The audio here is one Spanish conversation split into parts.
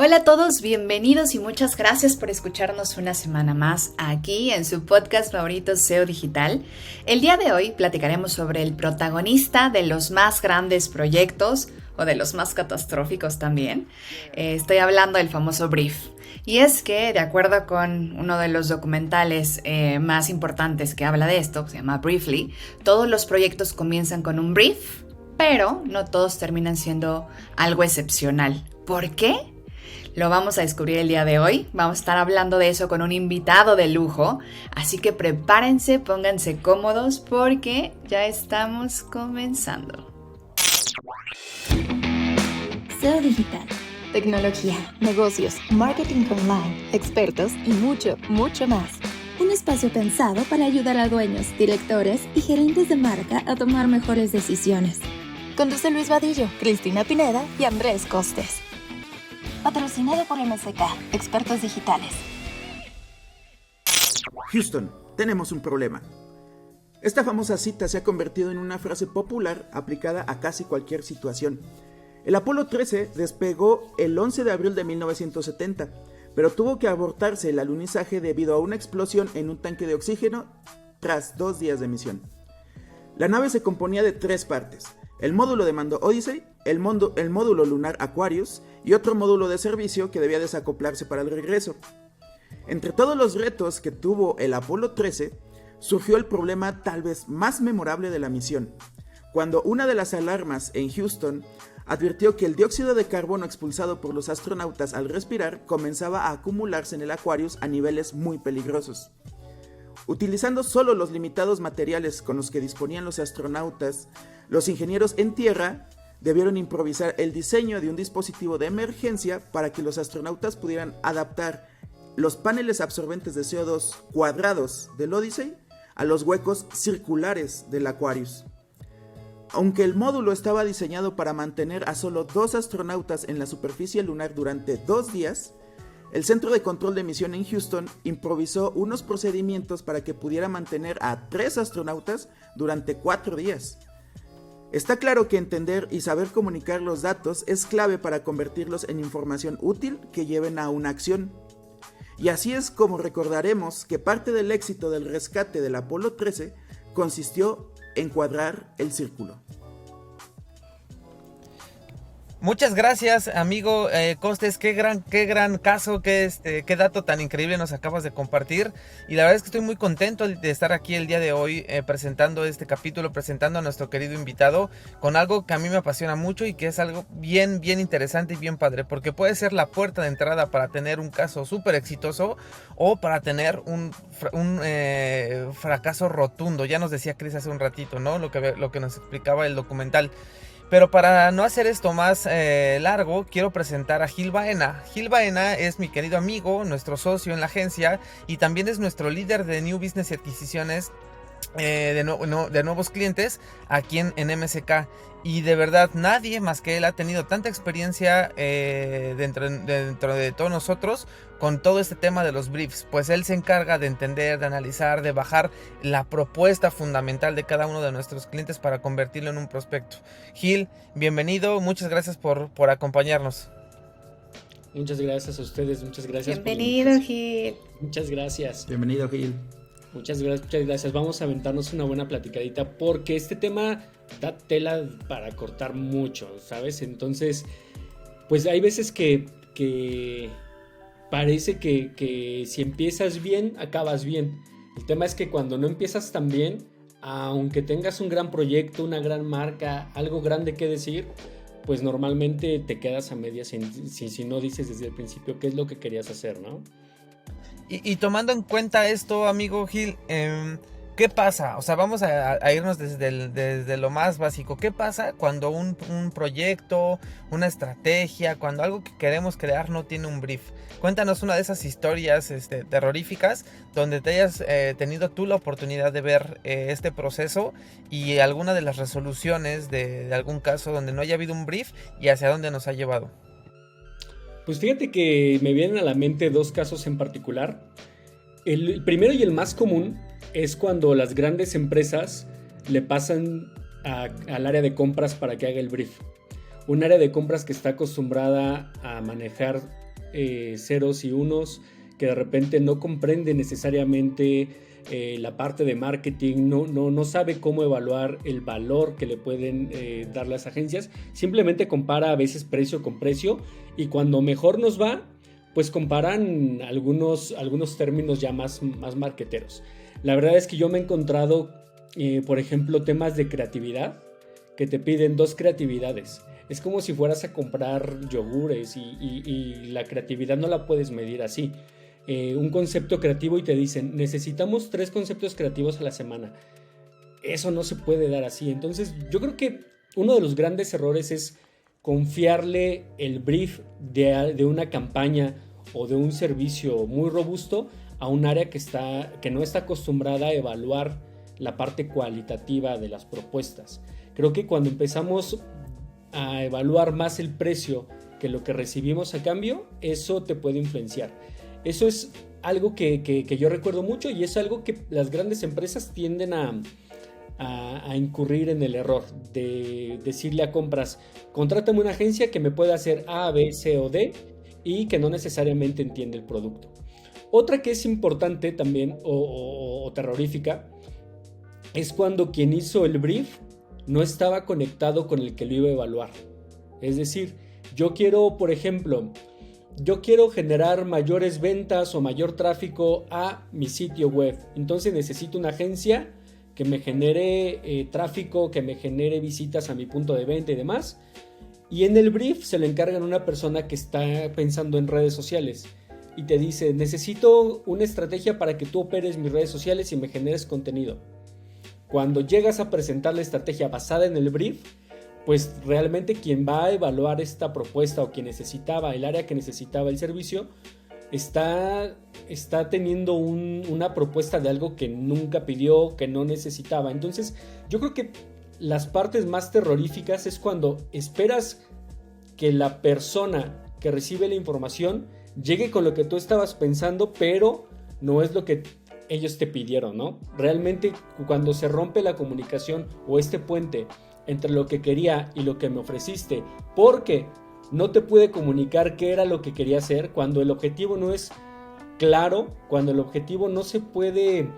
Hola a todos, bienvenidos y muchas gracias por escucharnos una semana más aquí en su podcast favorito SEO Digital. El día de hoy platicaremos sobre el protagonista de los más grandes proyectos o de los más catastróficos también. Estoy hablando del famoso brief. Y es que, de acuerdo con uno de los documentales más importantes que habla de esto, que se llama Briefly, todos los proyectos comienzan con un brief, pero no todos terminan siendo algo excepcional. ¿Por qué? Lo vamos a descubrir el día de hoy. Vamos a estar hablando de eso con un invitado de lujo. Así que prepárense, pónganse cómodos porque ya estamos comenzando. SEO Digital. Tecnología, negocios, marketing online, expertos y mucho, mucho más. Un espacio pensado para ayudar a dueños, directores y gerentes de marca a tomar mejores decisiones. Conduce Luis Vadillo, Cristina Pineda y Andrés Costes. Patrocinado por MSK, expertos digitales. Houston, tenemos un problema. Esta famosa cita se ha convertido en una frase popular aplicada a casi cualquier situación. El Apolo 13 despegó el 11 de abril de 1970, pero tuvo que abortarse el alunizaje debido a una explosión en un tanque de oxígeno tras 2 días de misión. La nave se componía de 3 partes: el módulo de mando Odyssey, el módulo lunar Aquarius y otro módulo de servicio que debía desacoplarse para el regreso. Entre todos los retos que tuvo el Apolo 13, surgió el problema tal vez más memorable de la misión, cuando una de las alarmas en Houston advirtió que el dióxido de carbono expulsado por los astronautas al respirar comenzaba a acumularse en el Aquarius a niveles muy peligrosos. Utilizando solo los limitados materiales con los que disponían los astronautas, los ingenieros en tierra debieron improvisar el diseño de un dispositivo de emergencia para que los astronautas pudieran adaptar los paneles absorbentes de CO2 cuadrados del Odyssey a los huecos circulares del Aquarius. Aunque el módulo estaba diseñado para mantener a solo 2 astronautas en la superficie lunar durante 2 días, el Centro de Control de Misión en Houston improvisó unos procedimientos para que pudiera mantener a 3 astronautas durante 4 días. Está claro que entender y saber comunicar los datos es clave para convertirlos en información útil que lleven a una acción. Y así es como recordaremos que parte del éxito del rescate del Apolo 13 consistió en cuadrar el círculo. Muchas gracias, amigo Costes, qué gran caso, qué dato tan increíble nos acabas de compartir. Y la verdad es que estoy muy contento de estar aquí el día de hoy presentando este capítulo, presentando a nuestro querido invitado con algo que a mí me apasiona mucho y que es algo bien interesante y bien padre, porque puede ser la puerta de entrada para tener un caso súper exitoso o para tener un fracaso rotundo. Ya nos decía Chris hace un ratito, ¿no? Lo que nos explicaba el documental. Pero para no hacer esto más largo, quiero presentar a Gil Baena. Gil Baena es mi querido amigo, nuestro socio en la agencia y también es nuestro líder de New Business y adquisiciones de nuevos clientes aquí en MSK. Y de verdad nadie más que él ha tenido tanta experiencia dentro de todos nosotros con todo este tema de los briefs, pues él se encarga de entender, de analizar, de bajar la propuesta fundamental de cada uno de nuestros clientes para convertirlo en un prospecto. Gil, bienvenido, muchas gracias por acompañarnos. Muchas gracias a ustedes, muchas gracias. Bienvenido, Gil. Muchas gracias. Bienvenido, Gil. Muchas gracias. Vamos a aventarnos una buena platicadita porque este tema da tela para cortar mucho, ¿sabes? Entonces, pues hay veces que parece que si empiezas bien, acabas bien. El tema es que cuando no empiezas tan bien, aunque tengas un gran proyecto, una gran marca, algo grande que decir, pues normalmente te quedas a medias si no dices desde el principio qué es lo que querías hacer, ¿no? Y tomando en cuenta esto, amigo Gil, ¿qué pasa? O sea, vamos a irnos desde lo más básico. ¿Qué pasa cuando un proyecto, una estrategia, cuando algo que queremos crear no tiene un brief? Cuéntanos una de esas historias terroríficas donde te hayas tenido tú la oportunidad de ver este proceso y alguna de las resoluciones de algún caso donde no haya habido un brief y hacia dónde nos ha llevado. Pues fíjate que me vienen a la mente 2 casos en particular. El primero y el más común es cuando las grandes empresas le pasan al área de compras para que haga el brief. Un área de compras que está acostumbrada a manejar ceros y unos, que de repente no comprende necesariamente la parte de marketing, no sabe cómo evaluar el valor que le pueden dar las agencias, simplemente compara a veces precio con precio, y cuando mejor nos va, pues comparan algunos términos ya más marqueteros. La verdad es que yo me he encontrado, por ejemplo, temas de creatividad, que te piden 2 creatividades. Es como si fueras a comprar yogures y la creatividad no la puedes medir así. Un concepto creativo y te dicen, necesitamos 3 conceptos creativos a la semana. Eso no se puede dar así. Entonces yo creo que uno de los grandes errores es confiarle el brief de una campaña o de un servicio muy robusto a un área que no está acostumbrada a evaluar la parte cualitativa de las propuestas. Creo que cuando empezamos a evaluar más el precio que lo que recibimos a cambio, eso te puede influenciar. Eso es algo que yo recuerdo mucho, y es algo que las grandes empresas tienden a incurrir en el error de decirle a compras, contrátame una agencia que me pueda hacer A, B, C o D, y que no necesariamente entiende el producto. Otra que es importante también o terrorífica es cuando quien hizo el brief no estaba conectado con el que lo iba a evaluar. Es decir, yo quiero, por ejemplo, generar mayores ventas o mayor tráfico a mi sitio web. Entonces necesito una agencia que me genere tráfico, que me genere visitas a mi punto de venta y demás. Y en el brief se lo encargan a una persona que está pensando en redes sociales. Y te dice, necesito una estrategia para que tú operes mis redes sociales y me generes contenido. Cuando llegas a presentar la estrategia basada en el brief, pues realmente quien va a evaluar esta propuesta o quien necesitaba, el área que necesitaba el servicio, está teniendo una propuesta de algo que nunca pidió, que no necesitaba. Entonces yo creo que las partes más terroríficas es cuando esperas que la persona que recibe la información llegue con lo que tú estabas pensando, pero no es lo que ellos te pidieron, ¿no? Realmente cuando se rompe la comunicación o este puente entre lo que quería y lo que me ofreciste, porque no te pude comunicar qué era lo que quería hacer, cuando el objetivo no es claro, cuando el objetivo no se puede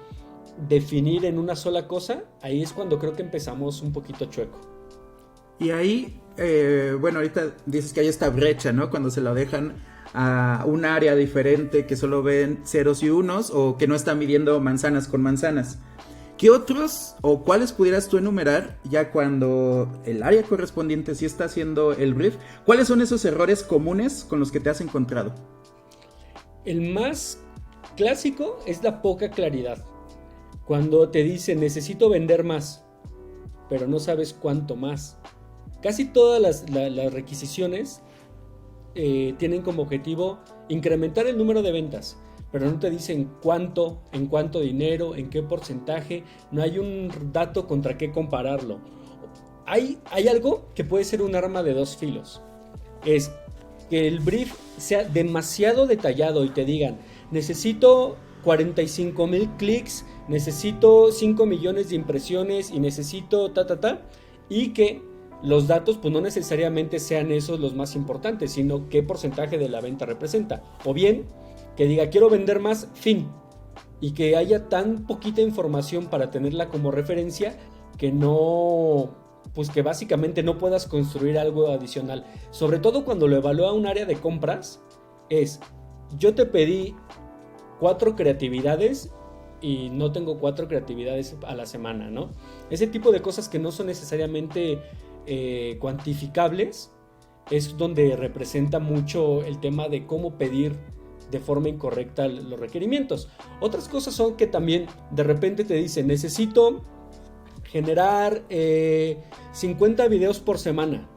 definir en una sola cosa, ahí es cuando creo que empezamos un poquito chueco. Y ahí, bueno, ahorita dices que hay esta brecha, ¿no? Cuando se lo dejan a un área diferente que solo ven ceros y unos, o que no está midiendo manzanas con manzanas. ¿Qué otros o cuáles pudieras tú enumerar ya cuando el área correspondiente sí está haciendo el brief? ¿Cuáles son esos errores comunes con los que te has encontrado? El más clásico es la poca claridad. Cuando te dicen necesito vender más, pero no sabes cuánto más. Casi todas las requisiciones tienen como objetivo incrementar el número de ventas, pero no te dicen cuánto, en cuánto dinero, en qué porcentaje. No hay un dato contra qué compararlo. Hay algo que puede ser un arma de 2 filos. Es que el brief sea demasiado detallado y te digan, necesito 45,000 clics, necesito 5 millones de impresiones y necesito y que los datos pues no necesariamente sean esos los más importantes, sino qué porcentaje de la venta representa. O bien que diga quiero vender más, fin, y que haya tan poquita información para tenerla como referencia que no, pues que básicamente no puedas construir algo adicional. Sobre todo cuando lo evalúa un área de compras, es yo te pedí 4 creatividades y no tengo 4 creatividades a la semana, ¿no? Ese tipo de cosas que no son necesariamente cuantificables es donde representa mucho el tema de cómo pedir de forma incorrecta los requerimientos. Otras cosas son que también de repente te dicen necesito generar 50 videos por semana.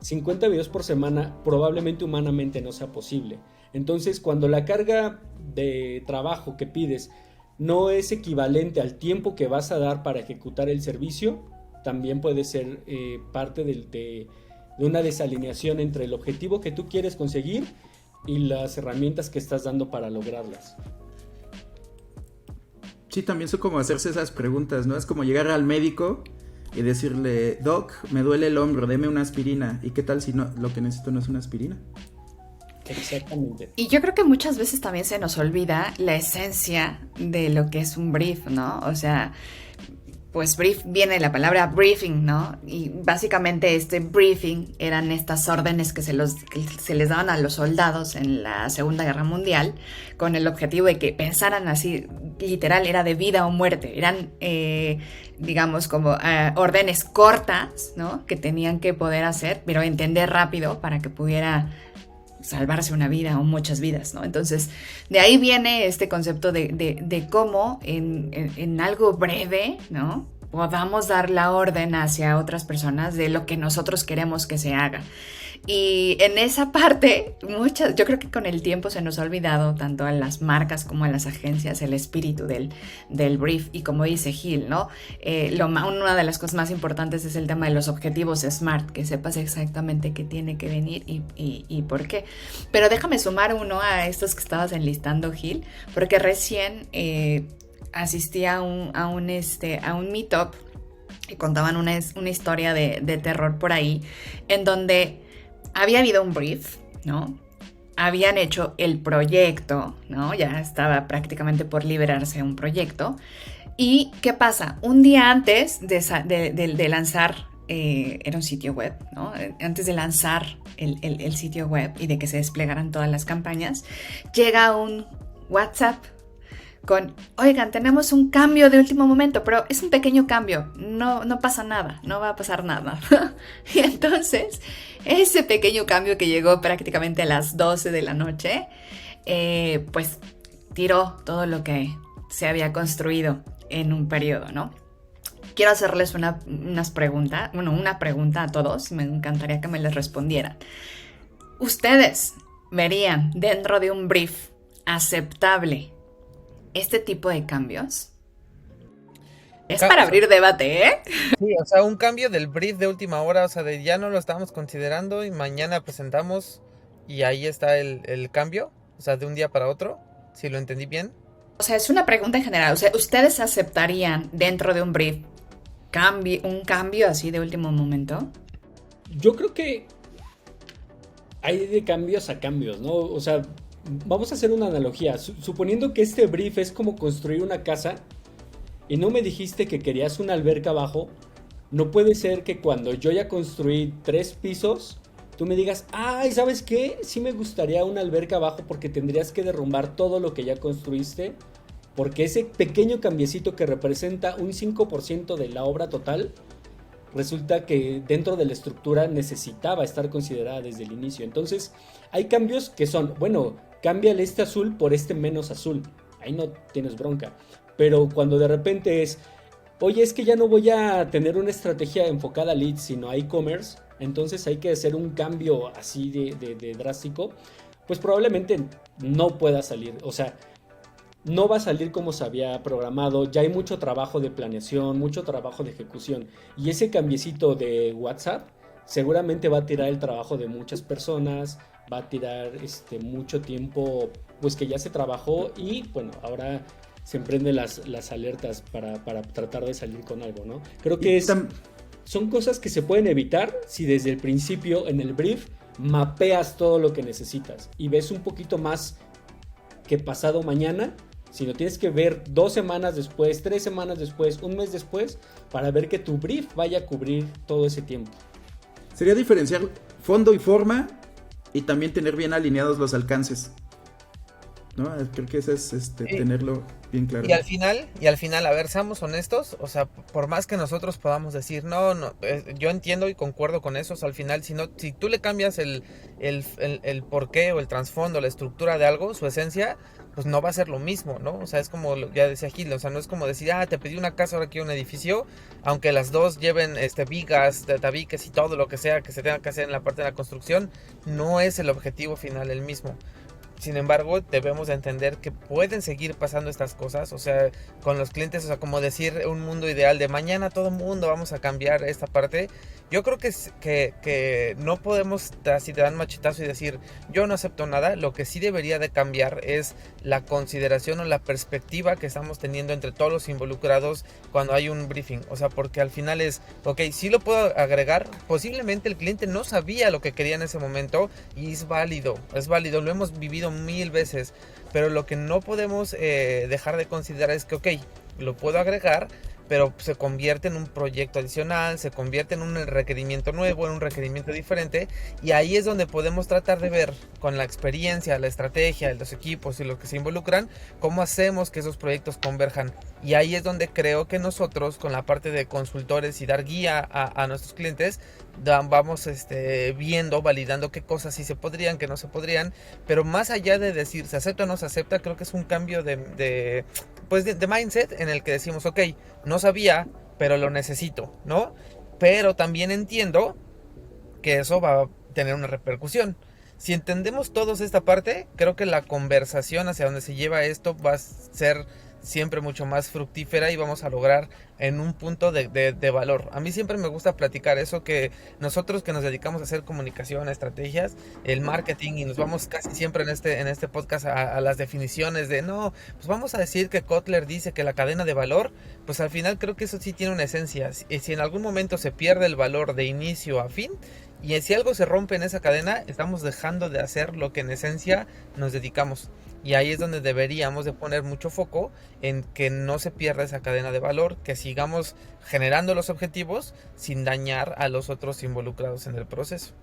50 videos por semana probablemente humanamente no sea posible. Entonces cuando la carga de trabajo que pides no es equivalente al tiempo que vas a dar para ejecutar el servicio, también puede ser parte de una desalineación entre el objetivo que tú quieres conseguir y las herramientas que estás dando para lograrlas. Sí, también son como hacerse esas preguntas, ¿no? Es como llegar al médico y decirle, Doc, me duele el hombro, deme una aspirina. ¿Y qué tal si no, lo que necesito no es una aspirina? Exactamente. Y yo creo que muchas veces también se nos olvida la esencia de lo que es un brief, ¿no? O sea, pues brief viene de la palabra briefing, ¿no? Y básicamente este briefing eran estas órdenes que se les daban a los soldados en la Segunda Guerra Mundial con el objetivo de que pensaran así, literal, era de vida o muerte. Eran, digamos, como órdenes cortas, ¿no? Que tenían que poder hacer, pero entender rápido para que pudiera salvarse una vida o muchas vidas, ¿no? Entonces, de ahí viene este concepto de cómo en algo breve, ¿no? Podamos dar la orden hacia otras personas de lo que nosotros queremos que se haga. Y en esa parte, yo creo que con el tiempo se nos ha olvidado tanto a las marcas como a las agencias el espíritu del brief. Y como dice Gil, ¿no? Una de las cosas más importantes es el tema de los objetivos SMART, que sepas exactamente qué tiene que venir y por qué. Pero déjame sumar uno a estos que estabas enlistando, Gil, porque recién asistí a un meetup y contaban una historia de terror por ahí, en donde había habido un brief, ¿no? Habían hecho el proyecto, ¿no? Ya estaba prácticamente por liberarse un proyecto. ¿Y qué pasa? Un día antes de lanzar, era un sitio web, ¿no? Antes de lanzar el sitio web y de que se desplegaran todas las campañas, llega un WhatsApp con, oigan, tenemos un cambio de último momento, pero es un pequeño cambio, no pasa nada, no va a pasar nada. Y entonces, ese pequeño cambio que llegó prácticamente a las 12 de la noche, pues tiró todo lo que se había construido en un periodo, ¿no? Quiero hacerles una pregunta a todos, me encantaría que me les respondieran. ¿Ustedes verían dentro de un brief aceptable este tipo de cambios? Es para abrir debate, ¿eh? Sí, o sea, un cambio del brief de última hora, o sea, de ya no lo estábamos considerando y mañana presentamos y ahí está el cambio, o sea, de un día para otro, si lo entendí bien. O sea, es una pregunta en general, o sea, ¿ustedes aceptarían dentro de un brief un cambio así de último momento? Yo creo que hay de cambios a cambios, ¿no? O sea, vamos a hacer una analogía. Suponiendo que este brief es como construir una casa y no me dijiste que querías una alberca abajo, no puede ser que cuando yo ya construí 3 pisos, tú me digas, ay, ¿sabes qué? Sí me gustaría una alberca abajo porque tendrías que derrumbar todo lo que ya construiste, porque ese pequeño cambiecito que representa un 5% de la obra total, resulta que dentro de la estructura necesitaba estar considerada desde el inicio. Entonces, hay cambios que son, bueno, cámbiale este azul por este menos azul. Ahí no tienes bronca. Pero cuando de repente es, oye, es que ya no voy a tener una estrategia enfocada a leads, sino a e-commerce, entonces hay que hacer un cambio así de drástico, pues probablemente no pueda salir. O sea, no va a salir como se había programado. Ya hay mucho trabajo de planeación, mucho trabajo de ejecución. Y ese cambiecito de WhatsApp seguramente va a tirar el trabajo de muchas personas, va a tirar mucho tiempo pues que ya se trabajó y bueno, ahora se emprenden las alertas para tratar de salir con algo, ¿no? Creo que son cosas que se pueden evitar si desde el principio en el brief mapeas todo lo que necesitas y ves un poquito más que pasado mañana, sino tienes que ver 2 semanas después, 3 semanas después, un mes después, para ver que tu brief vaya a cubrir todo ese tiempo. Sería diferenciar fondo y forma y también tener bien alineados los alcances, ¿no? Creo que eso es tenerlo bien claro. Y al final, a ver, seamos honestos, o sea, por más que nosotros podamos decir, no, yo entiendo y concuerdo con eso, o sea, al final, si tú le cambias el porqué o el trasfondo, la estructura de algo, su esencia, pues no va a ser lo mismo, ¿no? O sea, es como ya decía Gil, o sea, no es como decir, te pedí una casa, ahora quiero un edificio, aunque las dos lleven vigas, tabiques y todo lo que sea que se tenga que hacer en la parte de la construcción, no es el objetivo final el mismo. Sin embargo, debemos de entender que pueden seguir pasando estas cosas, o sea, con los clientes, o sea, como decir un mundo ideal de mañana todo mundo vamos a cambiar esta parte. Yo creo que no podemos así dar un machetazo y decir yo no acepto nada. Lo que sí debería de cambiar es la consideración o la perspectiva que estamos teniendo entre todos los involucrados cuando hay un briefing. O sea, porque al final es, ok, sí lo puedo agregar, posiblemente el cliente no sabía lo que quería en ese momento y es válido, lo hemos vivido 1000 veces, pero lo que no podemos dejar de considerar es que, ok, lo puedo agregar, pero se convierte en un proyecto adicional, se convierte en un requerimiento nuevo, en un requerimiento diferente, y ahí es donde podemos tratar de ver con la experiencia, la estrategia, los equipos y los que se involucran, cómo hacemos que esos proyectos converjan. Y ahí es donde creo que nosotros, con la parte de consultores y dar guía a nuestros clientes, vamos viendo, validando qué cosas sí se podrían, qué no se podrían, pero más allá de decir se acepta o no se acepta, creo que es un cambio de mindset en el que decimos, ok, no sabía, pero lo necesito, ¿no? Pero también entiendo que eso va a tener una repercusión. Si entendemos todos esta parte, creo que la conversación hacia donde se lleva esto va a ser siempre mucho más fructífera y vamos a lograr en un punto de valor. A mí siempre me gusta platicar eso, que nosotros que nos dedicamos a hacer comunicación, a estrategias, el marketing, y nos vamos casi siempre en este podcast a las definiciones de no, pues vamos a decir que Kotler dice que la cadena de valor, pues al final creo que eso sí tiene una esencia. Si en algún momento se pierde el valor de inicio a fin, y si algo se rompe en esa cadena, estamos dejando de hacer lo que en esencia nos dedicamos. Y ahí es donde deberíamos de poner mucho foco en que no se pierda esa cadena de valor, que sigamos generando los objetivos sin dañar a los otros involucrados en el proceso.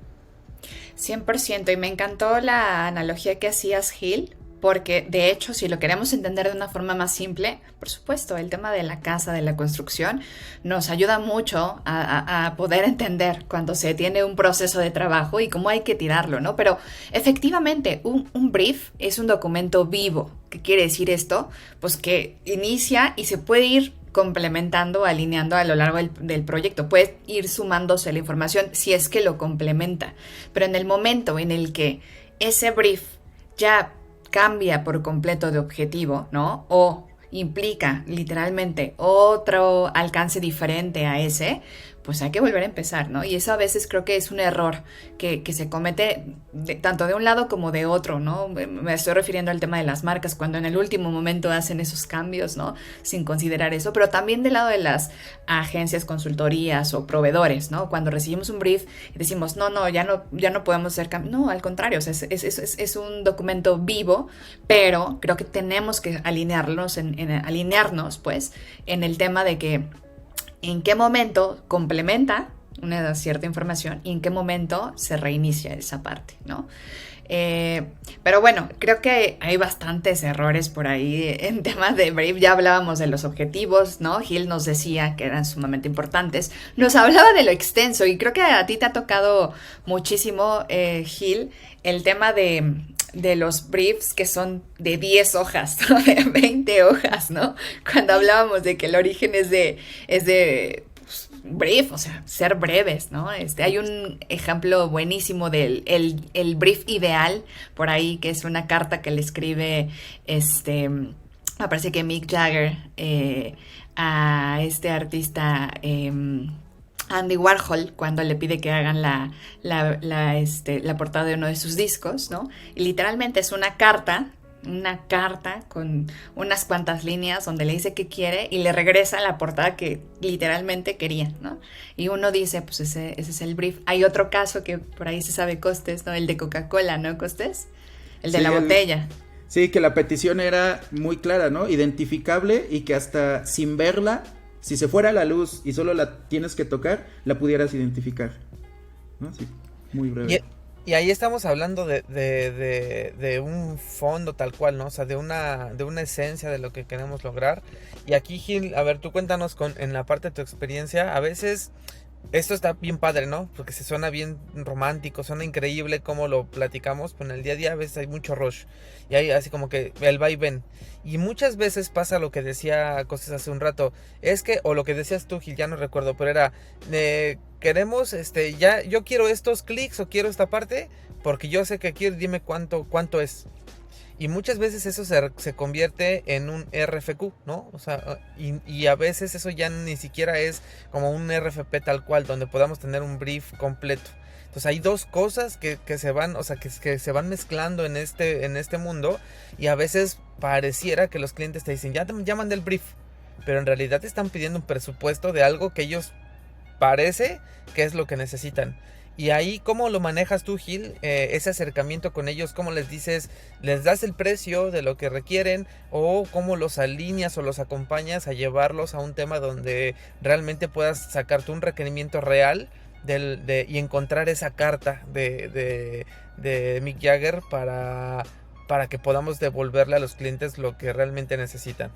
100%, y me encantó la analogía que hacías, Gil, porque de hecho, si lo queremos entender de una forma más simple, por supuesto, el tema de la casa, de la construcción, nos ayuda mucho a poder entender cuando se tiene un proceso de trabajo y cómo hay que tirarlo, ¿no? Pero efectivamente, un brief es un documento vivo. ¿Qué quiere decir esto? Pues que inicia y se puede ir complementando, alineando a lo largo del proyecto. Puede ir sumándose la información si es que lo complementa. Pero en el momento en el que ese brief ya cambia por completo de objetivo, ¿no? O implica literalmente otro alcance diferente a ese, pues hay que volver a empezar, ¿no? Y eso a veces creo que es un error que se comete tanto de un lado como de otro, ¿no? Me estoy refiriendo al tema de las marcas, cuando en el último momento hacen esos cambios, ¿no? Sin considerar eso, pero también del lado de las agencias, consultorías o proveedores, ¿no? Cuando recibimos un brief y decimos, ya no podemos hacer cambios. No, al contrario, o sea, es un documento vivo, pero creo que tenemos que alinearnos, pues, en el tema de que en qué momento complementa una cierta información y en qué momento se reinicia esa parte, ¿no? Pero bueno, creo que hay bastantes errores por ahí en temas de brief. Ya hablábamos de los objetivos, ¿no? Gil nos decía que eran sumamente importantes. Nos hablaba de lo extenso y creo que a ti te ha tocado muchísimo, Gil, el tema de los briefs que son de 10 hojas, ¿no? De 20 hojas, ¿no? Cuando hablábamos de que el origen es de pues, brief, o sea, ser breves, ¿no? Hay un ejemplo buenísimo del el brief ideal por ahí, que es una carta que le escribe me parece que Mick Jagger a este artista Andy Warhol, cuando le pide que hagan la portada de uno de sus discos, ¿no? Y literalmente es una carta con unas cuantas líneas donde le dice qué quiere y le regresa la portada que literalmente quería, ¿no? Y uno dice, pues ese es el brief. Hay otro caso que por ahí se sabe, Costes, ¿no? El de Coca-Cola, ¿no, Costes? El de la botella. Sí, que la petición era muy clara, ¿no? Identificable, y que hasta sin verla, si se fuera la luz y solo la tienes que tocar, la pudieras identificar, ¿no? Sí, muy breve. Y ahí estamos hablando de un fondo tal cual, ¿no? O sea, de una esencia de lo que queremos lograr. Y aquí, Gil, a ver, tú cuéntanos en la parte de tu experiencia. A veces esto está bien padre, ¿no? Porque se suena bien romántico, suena increíble cómo lo platicamos, pero en el día a día a veces hay mucho rush. Y hay así como que el va y ven. Y muchas veces pasa lo que decía Costes hace un rato. Es que, o lo que decías tú, Gil, ya no recuerdo, pero era... queremos, ya, yo quiero estos clics o quiero esta parte, porque yo sé que aquí dime cuánto es. Y muchas veces eso se convierte en un RFQ, ¿no? O sea, y a veces eso ya ni siquiera es como un RFP tal cual, donde podamos tener un brief completo. Entonces hay dos cosas que se van, o sea, que se van mezclando en este mundo, y a veces pareciera que los clientes te dicen, ya mandé el brief, pero en realidad te están pidiendo un presupuesto de algo que ellos parece que es lo que necesitan. Y ahí, ¿cómo lo manejas tú, Gil? Ese acercamiento con ellos, ¿cómo les dices? ¿Les das el precio de lo que requieren? ¿O cómo los alineas o los acompañas a llevarlos a un tema donde realmente puedas sacarte un requerimiento real y encontrar esa carta de Mick Jagger para que podamos devolverle a los clientes lo que realmente necesitan?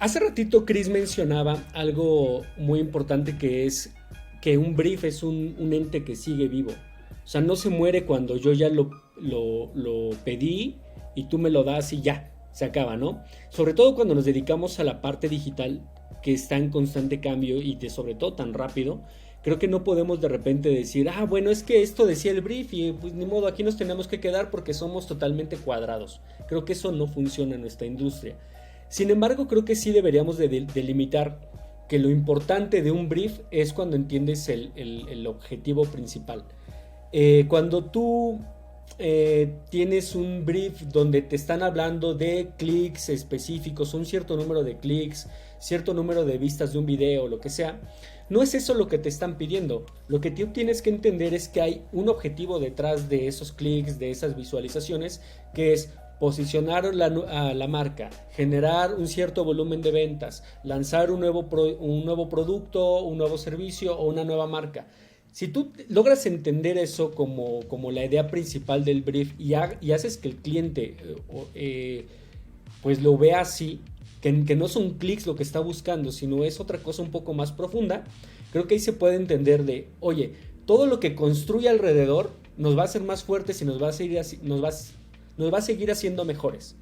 Hace ratito Chris mencionaba algo muy importante, que es que un brief es un ente que sigue vivo. O sea, no se muere cuando yo ya lo pedí y tú me lo das y ya, se acaba, ¿no? Sobre todo cuando nos dedicamos a la parte digital, que está en constante cambio y sobre todo tan rápido. Creo que no podemos de repente decir, bueno, es que esto decía el brief y pues ni modo, aquí nos tenemos que quedar porque somos totalmente cuadrados. Creo que eso no funciona en nuestra industria. Sin embargo, creo que sí deberíamos de delimitar que lo importante de un brief es cuando entiendes el objetivo principal. Cuando tú tienes un brief donde te están hablando de clics específicos, un cierto número de clics, cierto número de vistas de un video, lo que sea, no es eso lo que te están pidiendo. Lo que tú tienes que entender es que hay un objetivo detrás de esos clics, de esas visualizaciones, que es posicionar a la marca, generar un cierto volumen de ventas, lanzar un nuevo producto, un nuevo servicio o una nueva marca. Si tú logras entender eso como la idea principal del brief y haces que el cliente pues lo vea así, que no son clics lo que está buscando, sino es otra cosa un poco más profunda, creo que ahí se puede entender de, oye, todo lo que construye alrededor nos va a hacer más fuertes y nos va a seguir haciendo mejores,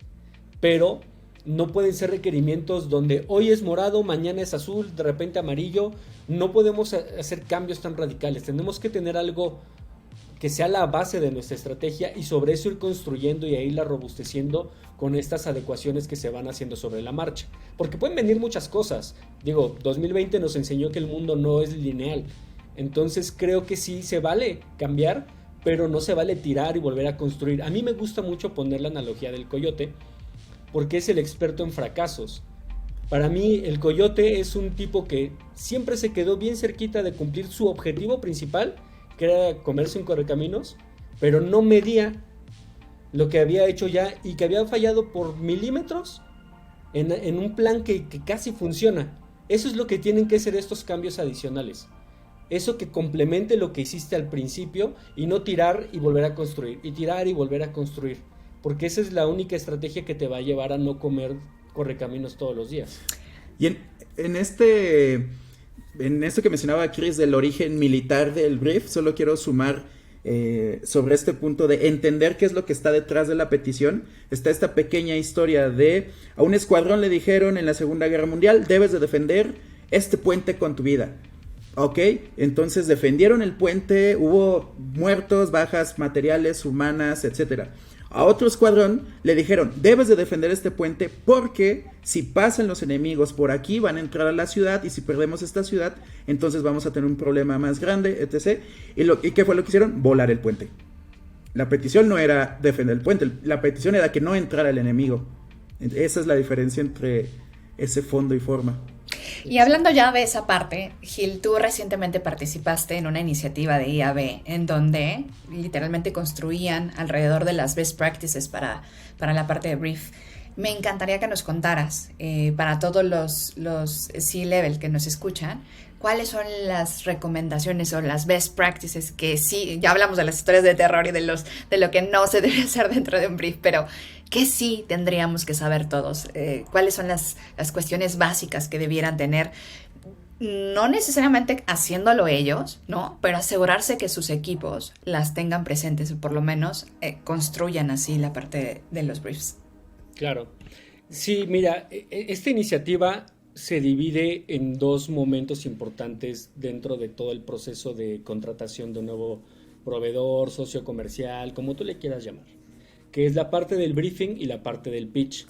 pero no pueden ser requerimientos donde hoy es morado, mañana es azul, de repente amarillo. No podemos hacer cambios tan radicales. Tenemos que tener algo que sea la base de nuestra estrategia y sobre eso ir construyendo y ahí la robusteciendo con estas adecuaciones que se van haciendo sobre la marcha, porque pueden venir muchas cosas. 2020 nos enseñó que el mundo no es lineal, entonces creo que sí se vale cambiar, pero no se vale tirar y volver a construir. A mí me gusta mucho poner la analogía del coyote, porque es el experto en fracasos. Para mí el coyote es un tipo que siempre se quedó bien cerquita de cumplir su objetivo principal, que era comerse un correcaminos, pero no medía lo que había hecho ya y que había fallado por milímetros en un plan que casi funciona. Eso es lo que tienen que ser estos cambios adicionales. Eso que complemente lo que hiciste al principio y no tirar y volver a construir, y tirar y volver a construir. Porque esa es la única estrategia que te va a llevar a no comer correcaminos todos los días. Y en esto que mencionaba Chris del origen militar del brief, solo quiero sumar sobre este punto de entender qué es lo que está detrás de la petición. Está esta pequeña historia de a un escuadrón le dijeron en la Segunda Guerra Mundial, debes de defender este puente con tu vida. Ok, entonces defendieron el puente, hubo muertos, bajas materiales, humanas, etcétera. A otro escuadrón le dijeron, debes de defender este puente porque si pasan los enemigos por aquí van a entrar a la ciudad y si perdemos esta ciudad, entonces vamos a tener un problema más grande, etc. ¿Y qué fue lo que hicieron? Volar el puente. La petición no era defender el puente, la petición era que no entrara el enemigo. Esa es la diferencia entre ese fondo y forma. Y hablando ya de esa parte, Gil, tú recientemente participaste en una iniciativa de IAB en donde literalmente construían alrededor de las best practices para la parte de brief. Me encantaría que nos contaras, para todos los C-level que nos escuchan, cuáles son las recomendaciones o las best practices que sí, ya hablamos de las historias de terror y de lo que no se debe hacer dentro de un brief, pero que sí tendríamos que saber todos, cuáles son las cuestiones básicas que debieran tener, no necesariamente haciéndolo ellos, ¿no? Pero asegurarse que sus equipos las tengan presentes o por lo menos construyan así la parte de los briefs. Claro. Sí, mira, esta iniciativa se divide en dos momentos importantes dentro de todo el proceso de contratación de un nuevo proveedor, socio comercial, como tú le quieras llamar, que es la parte del briefing y la parte del pitch.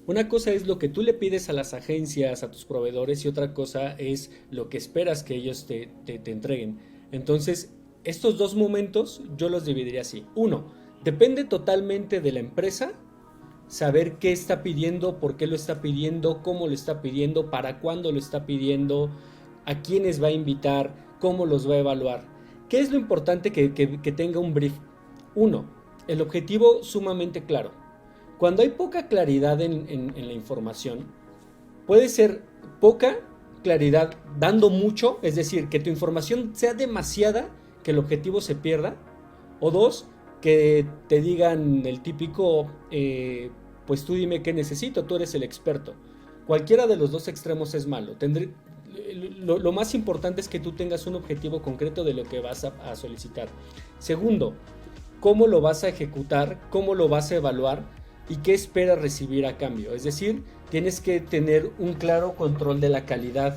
Una cosa es lo que tú le pides a las agencias, a tus proveedores, y otra cosa es lo que esperas que ellos te entreguen. Entonces, estos dos momentos yo los dividiría así. Uno, depende totalmente de la empresa, saber qué está pidiendo, por qué lo está pidiendo, cómo lo está pidiendo, para cuándo lo está pidiendo, a quiénes va a invitar, cómo los va a evaluar. ¿Qué es lo importante que tenga un brief? Uno, el objetivo sumamente claro. Cuando hay poca claridad en la información, puede ser poca claridad dando mucho, es decir, que tu información sea demasiada que el objetivo se pierda, o dos, que te digan el típico, pues tú dime qué necesito, tú eres el experto. Cualquiera de los dos extremos es malo. Lo más importante es que tú tengas un objetivo concreto de lo que vas a solicitar. Segundo, cómo lo vas a ejecutar, cómo lo vas a evaluar y qué esperas recibir a cambio. Es decir, tienes que tener un claro control de la calidad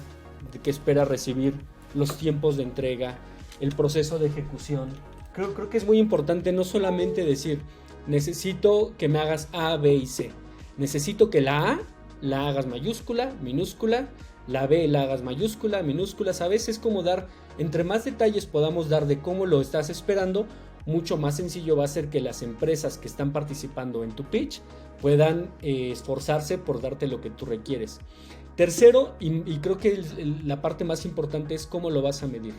de que esperas recibir, los tiempos de entrega, el proceso de ejecución. Creo que es muy importante no solamente decir, necesito que me hagas A, B y C. Necesito que la A la hagas mayúscula, minúscula, la B la hagas mayúscula, minúscula. ¿Sabes? Es como dar, entre más detalles podamos dar de cómo lo estás esperando, mucho más sencillo va a ser que las empresas que están participando en tu pitch puedan esforzarse por darte lo que tú requieres. Tercero, y creo que la parte más importante es cómo lo vas a medir.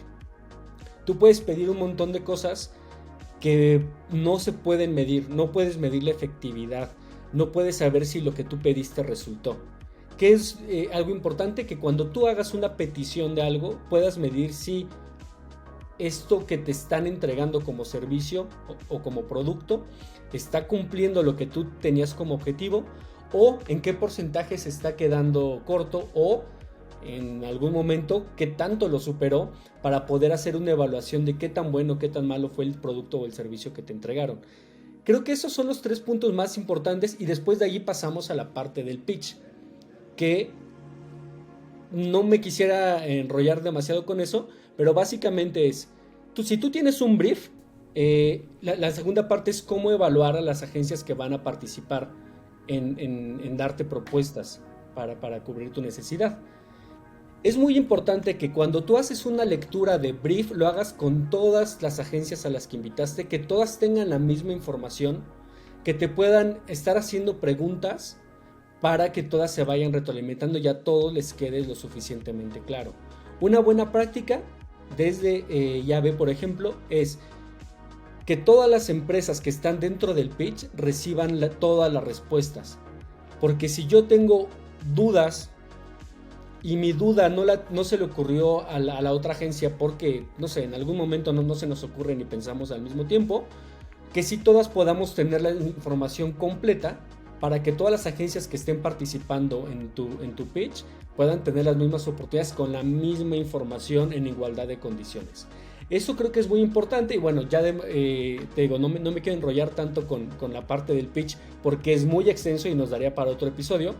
Tú puedes pedir un montón de cosas que no se pueden medir, no puedes medir la efectividad, no puedes saber si lo que tú pediste resultó. Que es algo importante, que cuando tú hagas una petición de algo, puedas medir si esto que te están entregando como servicio o como producto está cumpliendo lo que tú tenías como objetivo, o en qué porcentaje se está quedando corto, o en algún momento qué tanto lo superó, para poder hacer una evaluación de qué tan bueno, qué tan malo fue el producto o el servicio que te entregaron. Creo que esos son los 3 puntos más importantes, y después de allí pasamos a la parte del pitch, que no me quisiera enrollar demasiado con eso, pero básicamente es, si tú tienes un brief, la segunda parte es cómo evaluar a las agencias que van a participar en darte propuestas para cubrir tu necesidad. Es muy importante que cuando tú haces una lectura de brief, lo hagas con todas las agencias a las que invitaste, que todas tengan la misma información, que te puedan estar haciendo preguntas para que todas se vayan retroalimentando y a todos les quede lo suficientemente claro. Una buena práctica desde llave, por ejemplo, es que todas las empresas que están dentro del pitch reciban todas las respuestas. Porque si yo tengo dudas y mi duda no se le ocurrió a la otra agencia porque, no sé, en algún momento no se nos ocurre ni pensamos al mismo tiempo, que si todas podamos tener la información completa para que todas las agencias que estén participando en tu pitch puedan tener las mismas oportunidades con la misma información en igualdad de condiciones. Eso creo que es muy importante, y bueno, ya te digo, no me quiero enrollar tanto con la parte del pitch porque es muy extenso y nos daría para otro episodio,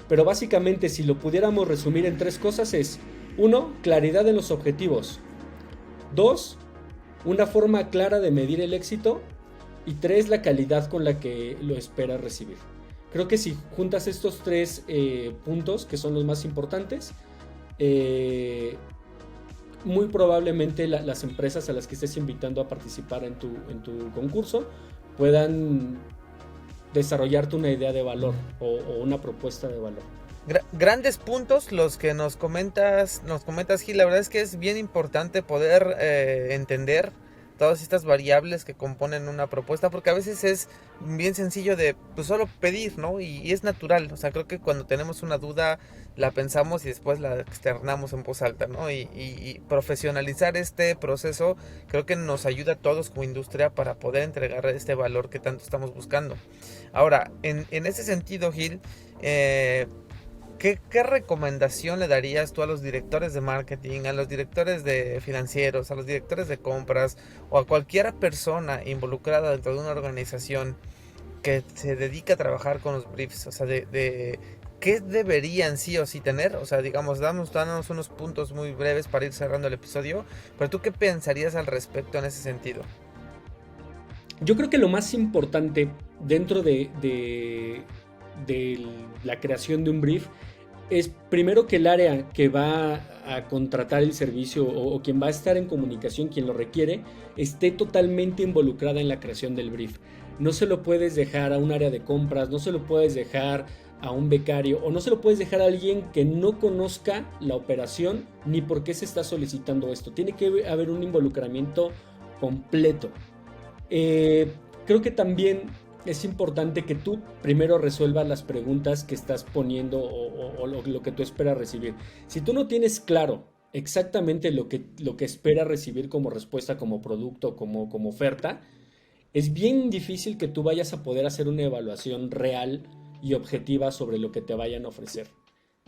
pero básicamente si lo pudiéramos resumir en 3 cosas es: 1, claridad en los objetivos; 2, una forma clara de medir el éxito; y 3, la calidad con la que lo esperas recibir. Creo que si juntas estos 3 puntos, que son los más importantes, muy probablemente las empresas a las que estés invitando a participar en tu concurso puedan desarrollarte una idea de valor o una propuesta de valor. Grandes puntos los que nos comentas, Gil. La verdad es que es bien importante poder entender todas estas variables que componen una propuesta, porque a veces es bien sencillo de pues solo pedir, ¿no? Y es natural. O sea, creo que cuando tenemos una duda la pensamos y después la externamos en voz alta, ¿no? Y profesionalizar este proceso creo que nos ayuda a todos como industria para poder entregar este valor que tanto estamos buscando. Ahora, en ese sentido, Gil, ¿qué recomendación le darías tú a los directores de marketing, a los directores de financieros, a los directores de compras o a cualquier persona involucrada dentro de una organización que se dedica a trabajar con los briefs? O sea, ¿qué deberían sí o sí tener? O sea, digamos, danos unos puntos muy breves para ir cerrando el episodio, pero ¿tú qué pensarías al respecto en ese sentido? Yo creo que lo más importante dentro de la creación de un brief es primero que el área que va a contratar el servicio o quien va a estar en comunicación, quien lo requiere, esté totalmente involucrada en la creación del brief. No se lo puedes dejar a un área de compras, no se lo puedes dejar a un becario o no se lo puedes dejar a alguien que no conozca la operación ni por qué se está solicitando esto. Tiene que haber un involucramiento completo. Creo que también es importante que tú primero resuelvas las preguntas que estás poniendo o lo que tú esperas recibir. Si tú no tienes claro exactamente lo que esperas recibir como respuesta, como producto, como oferta, es bien difícil que tú vayas a poder hacer una evaluación real y objetiva sobre lo que te vayan a ofrecer.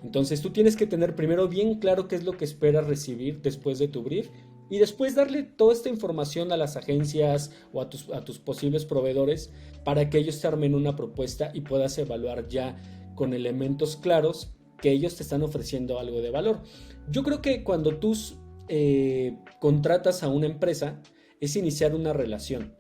Entonces tú tienes que tener primero bien claro qué es lo que esperas recibir después de tu brief y después darle toda esta información a las agencias o a tus posibles proveedores para que ellos te armen una propuesta y puedas evaluar ya con elementos claros que ellos te están ofreciendo algo de valor. Yo creo que cuando tú contratas a una empresa es iniciar una relación.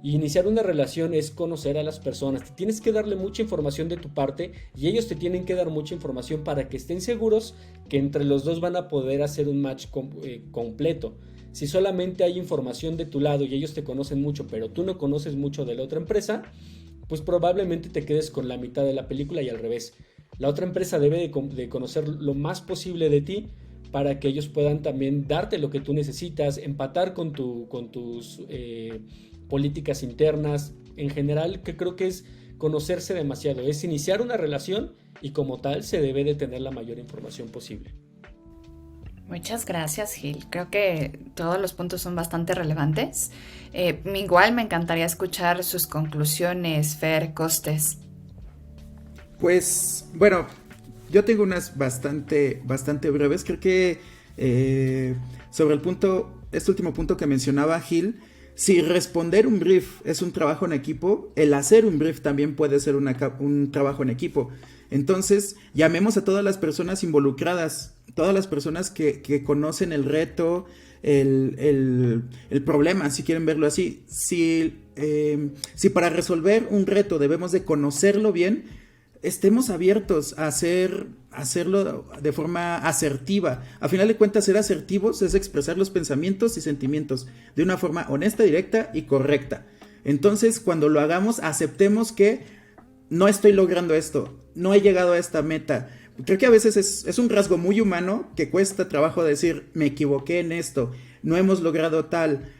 Y iniciar una relación es conocer a las personas. Te tienes que darle mucha información de tu parte y ellos te tienen que dar mucha información para que estén seguros que entre los dos van a poder hacer un match completo. Si solamente hay información de tu lado y ellos te conocen mucho, pero tú no conoces mucho de la otra empresa, pues probablemente te quedes con la mitad de la película y al revés. La otra empresa debe de conocer lo más posible de ti para que ellos puedan también darte lo que tú necesitas, empatar con tus políticas internas, en general, que creo que es conocerse demasiado, es iniciar una relación y como tal se debe de tener la mayor información posible. Muchas gracias, Gil. Creo que todos los puntos son bastante relevantes. Igual me encantaría escuchar sus conclusiones, Fer, Costes. Pues, bueno, yo tengo unas bastante breves. Creo que sobre el punto, este último punto que mencionaba Gil, si responder un brief es un trabajo en equipo, el hacer un brief también puede ser un trabajo en equipo. Entonces, llamemos a todas las personas involucradas, todas las personas que conocen el reto, el problema, si quieren verlo así. Si para resolver un reto debemos de conocerlo bien, estemos abiertos a hacerlo de forma asertiva. A final de cuentas, ser asertivos es expresar los pensamientos y sentimientos de una forma honesta, directa y correcta. Entonces, cuando lo hagamos, aceptemos que no estoy logrando esto, no he llegado a esta meta. Creo que a veces es un rasgo muy humano que cuesta trabajo decir, me equivoqué en esto, no hemos logrado tal.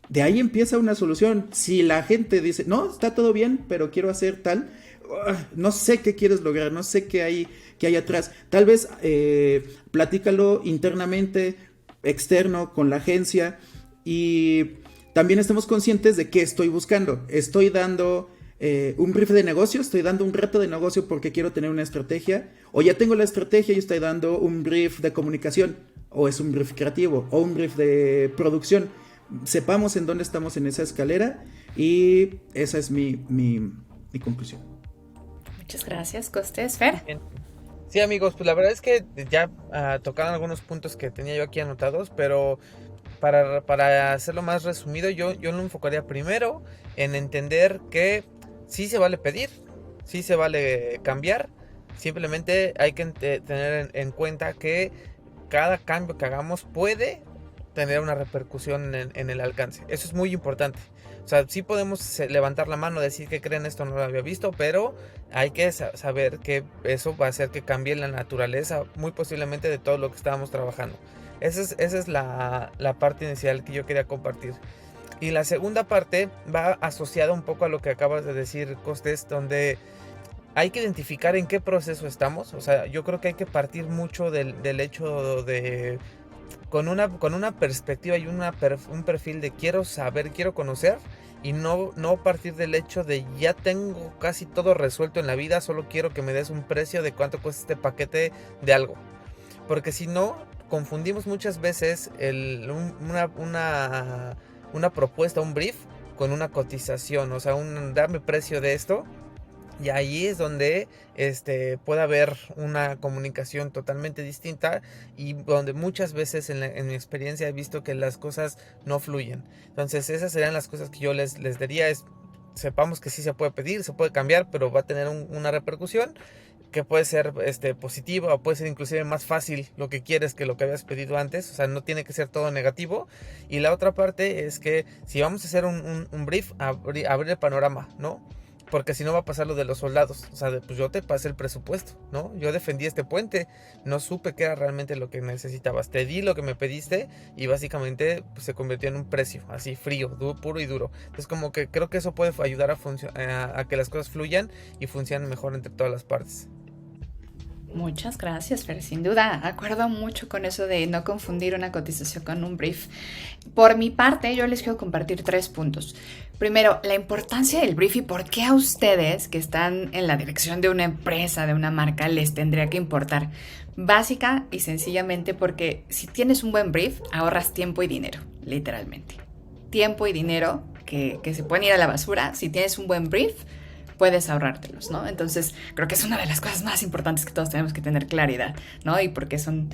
De ahí empieza una solución. Si la gente dice, no, está todo bien, pero quiero hacer tal, no sé qué quieres lograr, no sé qué hay atrás. Tal vez platícalo internamente, externo, con la agencia, y también estemos conscientes de qué estoy buscando. Estoy dando un brief de negocio, estoy dando un reto de negocio porque quiero tener una estrategia, o ya tengo la estrategia y estoy dando un brief de comunicación, o es un brief creativo, o un brief de producción. Sepamos en dónde estamos en esa escalera, y esa es mi conclusión. Muchas gracias, Costes. Fer. Bien. Sí, amigos, pues la verdad es que ya tocaron algunos puntos que tenía yo aquí anotados, pero para hacerlo más resumido, yo lo enfocaría primero en entender que sí se vale pedir, sí se vale cambiar, simplemente hay que tener en cuenta que cada cambio que hagamos puede tener una repercusión en el alcance. Eso es muy importante. O sea, sí podemos levantar la mano, decir que creen esto, no lo había visto, pero hay que saber que eso va a hacer que cambie la naturaleza, muy posiblemente, de todo lo que estábamos trabajando. Esa es la parte inicial que yo quería compartir. Y la segunda parte va asociada un poco a lo que acabas de decir, Costes, donde hay que identificar en qué proceso estamos. O sea, yo creo que hay que partir mucho del hecho de con una perspectiva y un perfil de quiero saber, quiero conocer, y no partir del hecho de ya tengo casi todo resuelto en la vida, solo quiero que me des un precio de cuánto cuesta este paquete de algo. Porque si no, confundimos muchas veces una propuesta, un brief, con una cotización. O sea, dame precio de esto, Y ahí es donde puede haber una comunicación totalmente distinta y donde muchas veces en mi experiencia he visto que las cosas no fluyen. Entonces esas serían las cosas que yo les diría, es sepamos que sí se puede pedir, se puede cambiar, pero va a tener una repercusión que puede ser positiva o puede ser inclusive más fácil lo que quieres que lo que habías pedido antes. O sea, no tiene que ser todo negativo. Y la otra parte es que si vamos a hacer un brief, abrir el panorama, ¿no? Porque si no va a pasar lo de los soldados. O sea, pues yo te pasé el presupuesto, ¿no? Yo defendí este puente, no supe qué era realmente lo que necesitabas. Te di lo que me pediste y básicamente pues, se convirtió en un precio, así frío, puro y duro. Entonces como que creo que eso puede ayudar a que las cosas fluyan y funcionen mejor entre todas las partes. Muchas gracias, Fer. Sin duda, acuerdo mucho con eso de no confundir una cotización con un brief. Por mi parte, yo les quiero compartir 3 puntos. Primero, la importancia del brief y por qué a ustedes que están en la dirección de una empresa, de una marca, les tendría que importar. Básica y sencillamente porque si tienes un buen brief, ahorras tiempo y dinero, literalmente. Tiempo y dinero que se pueden ir a la basura. Si tienes un buen brief, puedes ahorrártelos, ¿no? Entonces, creo que es una de las cosas más importantes que todos tenemos que tener claridad, ¿no? Y porque son,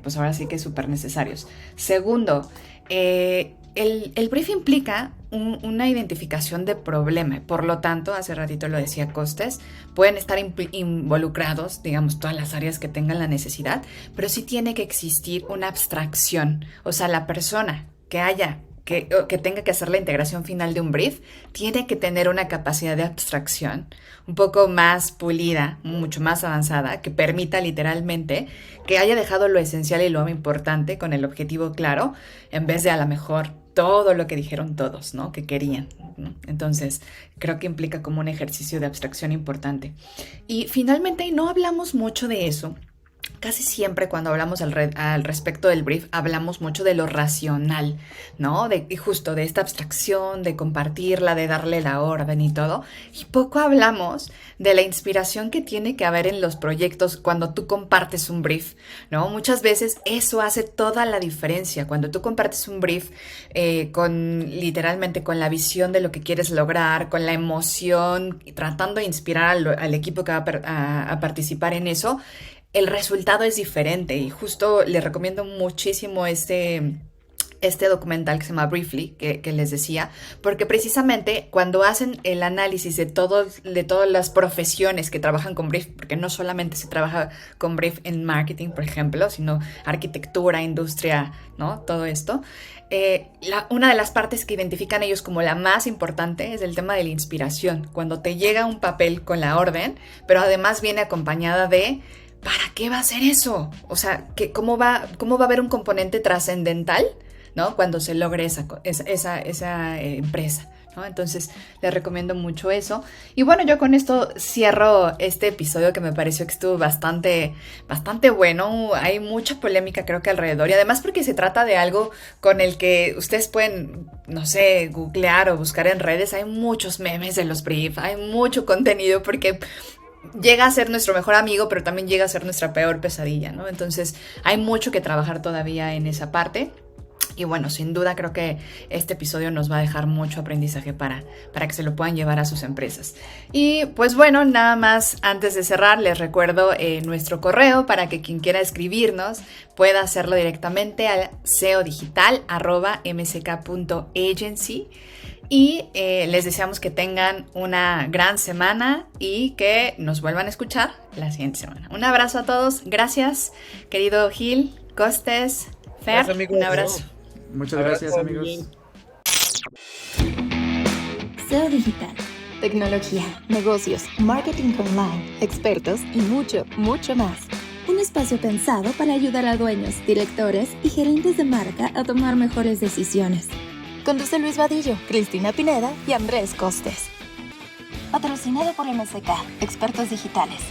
pues ahora sí que súper necesarios. Segundo, el brief implica una identificación de problema. Por lo tanto, hace ratito lo decía Costes, pueden estar involucrados, digamos, todas las áreas que tengan la necesidad, pero sí tiene que existir una abstracción. O sea, la persona que tenga que hacer la integración final de un brief, tiene que tener una capacidad de abstracción un poco más pulida, mucho más avanzada, que permita literalmente que haya dejado lo esencial y lo importante con el objetivo claro, en vez de a lo mejor todo lo que dijeron todos, ¿no? Que querían, ¿no? Entonces, creo que implica como un ejercicio de abstracción importante. Y finalmente, y no hablamos mucho de eso, casi siempre cuando hablamos al respecto del brief, hablamos mucho de lo racional, ¿no? Y justo de esta abstracción, de compartirla, de darle la orden y todo. Y poco hablamos de la inspiración que tiene que haber en los proyectos cuando tú compartes un brief, ¿no? Muchas veces eso hace toda la diferencia. Cuando tú compartes un brief literalmente con la visión de lo que quieres lograr, con la emoción, tratando de inspirar al equipo que va a participar en eso, el resultado es diferente. Y justo les recomiendo muchísimo este documental que se llama Briefly, que les decía, porque precisamente cuando hacen el análisis de todas las profesiones que trabajan con brief, porque no solamente se trabaja con brief en marketing, por ejemplo, sino arquitectura, industria, ¿no? Todo esto. Una de las partes que identifican ellos como la más importante es el tema de la inspiración. Cuando te llega un papel con la orden, pero además viene acompañada de ¿para qué va a ser eso? O sea, ¿cómo va a haber un componente trascendental, ¿no? Cuando se logre esa empresa, ¿no? Entonces, les recomiendo mucho eso. Y bueno, yo con esto cierro este episodio que me pareció que estuvo bastante bueno. Hay mucha polémica, creo que alrededor. Y además porque se trata de algo con el que ustedes pueden, no sé, googlear o buscar en redes. Hay muchos memes de los briefs, hay mucho contenido porque llega a ser nuestro mejor amigo, pero también llega a ser nuestra peor pesadilla, ¿no? Entonces hay mucho que trabajar todavía en esa parte. Y bueno, sin duda creo que este episodio nos va a dejar mucho aprendizaje para que se lo puedan llevar a sus empresas. Y pues bueno, nada más antes de cerrar, les recuerdo nuestro correo para que quien quiera escribirnos pueda hacerlo directamente al seodigital@mck.agency. Y les deseamos que tengan una gran semana y que nos vuelvan a escuchar la siguiente semana. Un abrazo a todos. Gracias, querido Gil, Costes, Fer. Gracias, amigos. Un abrazo. Muchas gracias, amigos. SEO Digital, tecnología, negocios, marketing online, expertos y mucho, mucho más. Un espacio pensado para ayudar a dueños, directores y gerentes de marca a tomar mejores decisiones. Conduce Luis Vadillo, Cristina Pineda y Andrés Costes. Patrocinado por MSK, Expertos Digitales.